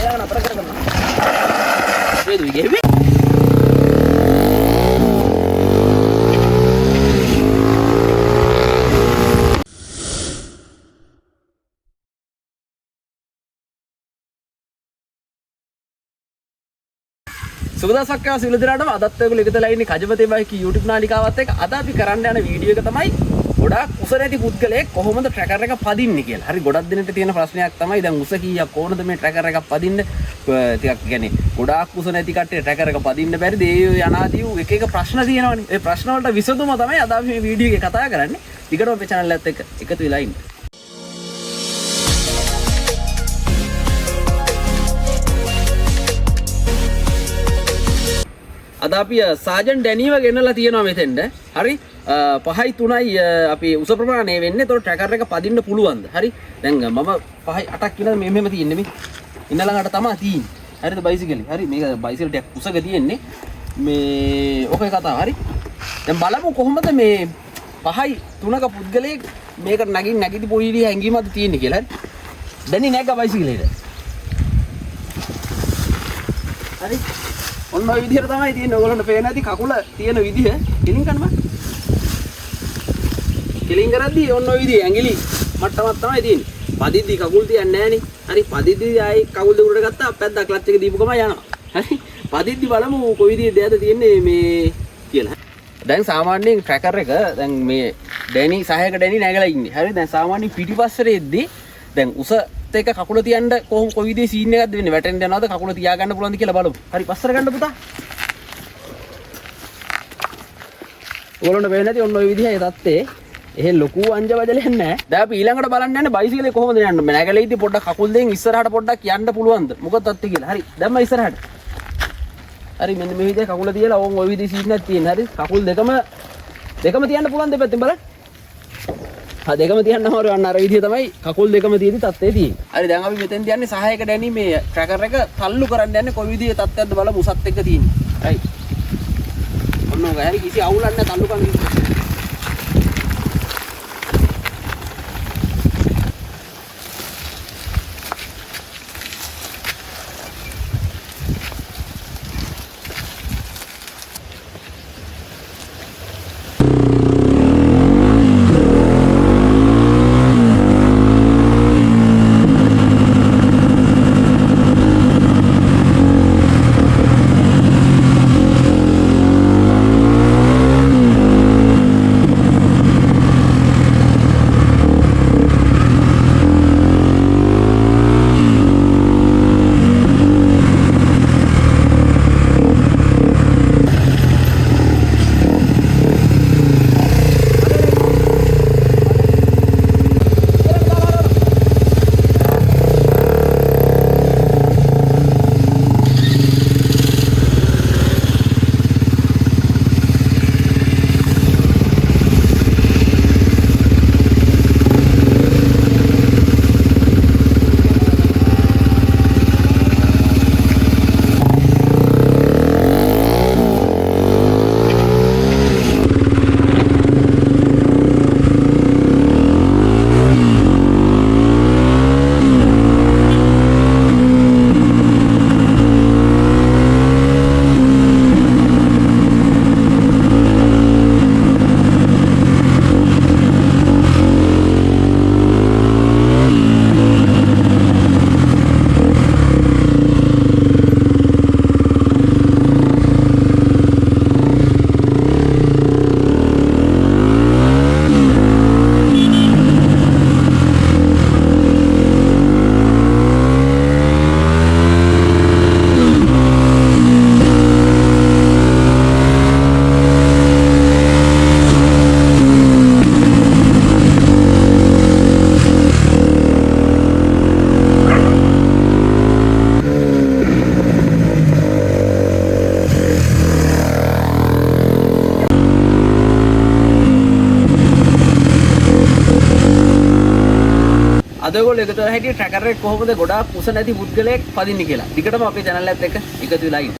එයාගෙන අපර කරගන්න. වේද විගෙවි. සුබදසක් ආ සියලු දෙනාටම අදත් ඔයගොල්ලෝ එකතලා ඉන්නේ කජපතේ බයික් YouTube නාලිකාවත් එක්ක. අද අපි කරන්න යන වීඩියෝ එක තමයි ගොඩාක් උස නැති පුද්ගලයෙක් කොහොමද ට්‍රැකර් එක පදින්නේ කියලා. හරි ගොඩක් දෙනෙක්ට තියෙන ප්‍රශ්නයක් තමයි දැන් උස කීයක් ඕනද මේ ට්‍රැකර් එකක් පදින්න? ටිකක් කියන්නේ ගොඩාක් උස නැති කට්ටිය ට්‍රැකර් එක පදින්න බැරිද? ඒ යනාදී එක එක ප්‍රශ්න තියෙනවනේ. ඒ ප්‍රශ්න වලට විසඳුම තමයි අද අපි මේ වීඩියෝ එකේ කතා කරන්නේ. ඊකට අපේ channel එකත් එක්ක එකතු වෙලා ඉන්න. අද අපි සාජන් ඩැනීව ගෙනලා තියෙනවා මෙතෙන්ද. හරි 5යි 3යි අපි උස ප්‍රමාණය වෙන්නේ. ඒතකොට ට්‍රැකර් එක පදින්න පුළුවන්ද? හරි දැන් මම 5යි 8ක් කියලා මෙහෙම තියෙන්නේ මේ. ඉන්න ළඟට තමයි තියෙන්නේ. හරිද බයිසිකලේ. හරි මේක බයිසිකල් ටිකක් උසක තියෙන්නේ. මේ ඔකේ කතාව. හරි දැන් බලමු කොහොමද මේ 5යි 3ක පුද්ගලයෙක් මේකට නැගිටි පොඩි හැංගීමක්ද තියෙන්නේ කියලා. හරි දැන් නැග්ග බයිසිකලේට. හරි ඔන්න ඔය විදිහට තමයි තියෙන්නේ. ඔයගොල්ලන්ට පේන ඇති කකුල තියෙන විදිහ. කෙලින් කරන්න බෑ. කෙලින් කරද්දී ඔන්න ඔය විදිහ ඇඟිලි මට්ටමක් තමයි තියෙන්නේ. පදිද්දි කකුල් තියන්නේ නැහනේ. හරි පදිද්දි ආයේ කකුල් දෙක උඩට ගත්තා අපැද්දා ක්ලච් එක දීපු ගමන් යනවා. හරි පදිද්දි බලමු කොයි විදිහේද තියෙන්නේ මේ කියලා. දැන් සාමාන්‍යයෙන් ට්‍රැකර් එක දැන් මේ ඩැනි සහයක ඩැනි නැගලා ඉන්නේ. හරි දැන් සාමාන්‍යයෙන් පිටිපස්සට එද්දි දැන් උස එක කකුල තියන්න කොයි විදිහේ සීන් එකක්ද වෙන්නේ? වැටෙන්න යනවද කකුල තියා ගන්න පුළුවන්ද කියලා බලමු. හරි පස්සට ගන්න පුතා. ඕගොල්ලන්ට වෙන්නේ නැති ඔන්න ඔය විදිහේ තත්ත්වේ. එහෙ ලොකු අංජබජලයක් නැහැ. දැන් අපි ඊළඟට බලන්න යන්නේ බයිසිකලේ කොහොමද යන්නේ? නැගලා ඉද්දි පොඩ්ඩක් කකුල් දෙකෙන් ඉස්සරහට පොඩ්ඩක් යන්න පුළුවන්ද? මොකද තත්ත්වය කියලා. හරි දැම්ම ඉස්සරහට. හරි මෙන්න මේ විදිහේ කකුල තියලා ඕන් ඔය විදිහේ සීන් එකක් තියෙන. හරි කකුල් දෙකම තියන්න පුළුවන් දෙපැත්තෙන් බලන්න. දෙකම තියන්න හොර යන්න අර විදිහ තමයි කකුල් දෙකම තියෙදි තත්ත්වේ තියෙන්නේ. හරි දැන් අපි මෙතෙන් තියන්නේ සහායක ඩැනි මේ ට්‍රැකර් එක තල්ලු කරන්න යන්නේ කොයි විදිහේ තත්ත්වයක්ද බලමු උසත් එක්ක තියෙන්නේ. හරි. ඔන්න ඔක හරි කිසි අවුලක් නැහැ තල්ලු කරන්න. අද ඔයගොල්ලෝ එකතු වෙලා හිටියේ ට්‍රැකර් එක කොහොමද ගොඩාක් උස නැති පුද්ගලයෙක් පදින්නේ කියලා. ටිකටම අපේ channel එකත් එක්ක එකතු වෙලා ඉන්න.